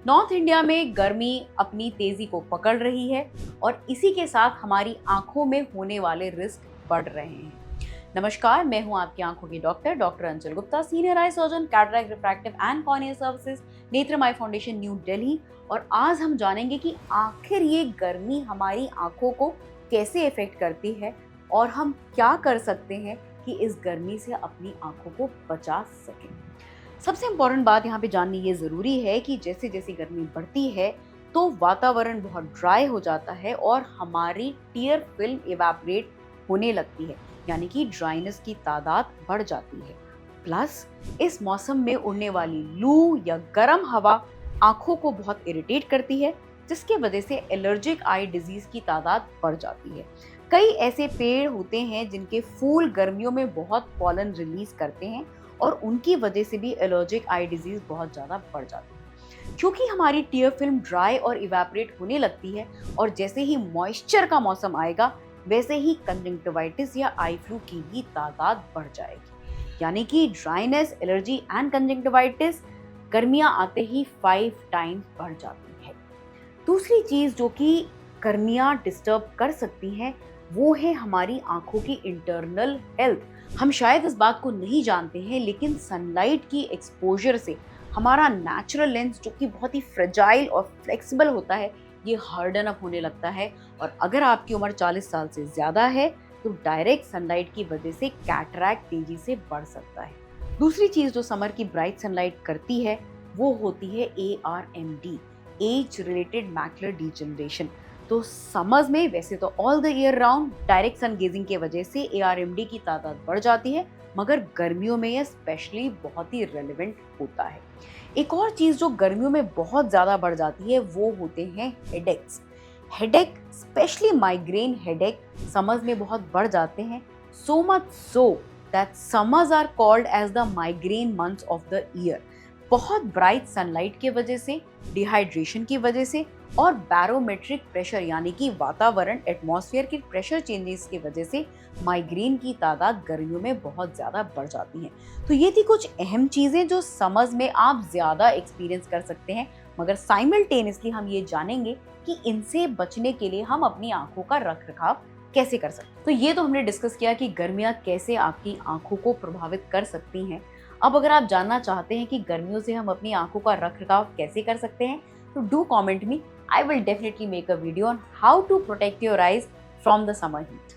North India में गर्मी अपनी तेजी को पकड़ रही है और इसी के साथ हमारी आंखों में होने वाले रिस्क बढ़ रहे हैं। नमस्कार, मैं हूं आपकी आंखों की doctor Anchal Gupta, senior eye surgeon, cataract, refractive and cornea services, Netram eye foundation, new Delhi. और आज हम जानेंगे कि आखिर ये गर्मी हमारी आंखों को कैसे इफेक्ट करती है और हम क्या कर सकते हैं कि इस गर्मी से अपनी आंखों को बचा सकें। सबसे इम्पोर्टेंट बात यहाँ पे जाननी ये ज़रूरी है कि जैसे जैसे गर्मी बढ़ती है तो वातावरण बहुत ड्राई हो जाता है और हमारी टीयर फिल्म इवेपोरेट होने लगती है, यानी कि ड्राइनेस की तादाद बढ़ जाती है। प्लस इस मौसम में उड़ने वाली लू या गर्म हवा आंखों को बहुत इरिटेट करती है, जिसके वजह से एलर्जिक आई डिजीज की तादाद बढ़ जाती है। कई ऐसे पेड़ होते हैं जिनके फूल गर्मियों में बहुत पॉलन रिलीज करते हैं और उनकी वजह से भी एलर्जिक आई डिजीज बहुत ज़्यादा बढ़ जाती है। क्योंकि हमारी टीयर फिल्म ड्राई और इवेपोरेट होने लगती है और जैसे ही मॉइस्चर का मौसम आएगा वैसे ही कंजंक्टिवाइटिस या आई फ्लू की भी तादाद बढ़ जाएगी, यानी कि ड्राइनेस, एलर्जी एंड कंजंक्टिवाइटिस गर्मियां आते ही 5 टाइम्स बढ़ जाती है। दूसरी चीज जो कि गर्मियां डिस्टर्ब कर सकती हैं वो है हमारी आंखों की इंटरनल हेल्थ। हम शायद इस बात को नहीं जानते हैं, लेकिन सनलाइट की एक्सपोजर से हमारा नेचुरल लेंस, जो कि बहुत ही फ्रेजाइल और फ्लेक्सिबल होता है, ये हार्डन अप होने लगता है। और अगर आपकी उम्र 40 साल से ज़्यादा है तो डायरेक्ट सनलाइट की वजह से कैटरैक्ट तेजी से बढ़ सकता है। दूसरी चीज़ जो समर की ब्राइट सनलाइट करती है वो होती है ARMD, age related macular degeneration. तो समर्स में वैसे तो all the year round direct sun gazing की वजह से ARMD की तादाद बढ़ जाती है, मगर गर्मियों में यह स्पेशली बहुत ही रेलेवेंट होता है। एक और चीज़ जो गर्मियों में बहुत ज़्यादा बढ़ जाती है वो होते हैं headaches. Headache, specially migraine headache, summers में बहुत बढ़ जाते हैं। So much so that summers are called as the migraine months of the year. बहुत ब्राइट सनलाइट की वजह से, डिहाइड्रेशन की वजह से और बैरोमेट्रिक प्रेशर यानी कि वातावरण, एटमॉस्फेयर के प्रेशर चेंजेस की वजह से माइग्रेन की तादाद गर्मियों में बहुत ज़्यादा बढ़ जाती है। तो ये थी कुछ अहम चीज़ें जो समर्स में आप ज़्यादा एक्सपीरियंस कर सकते हैं, मगर साइमल्टेनियसली हम ये जानेंगे कि इनसे बचने के लिए हम अपनी आंखों का रखरखाव कैसे कर सकते हैं। तो ये तो हमने डिस्कस किया कि गर्मियाँ कैसे आपकी आंखों को प्रभावित कर सकती हैं। अब अगर आप जानना चाहते हैं कि गर्मियों से हम अपनी आंखों का रखरखाव कैसे कर सकते हैं, तो do comment me. I will definitely make a video on how to protect your eyes from the summer heat.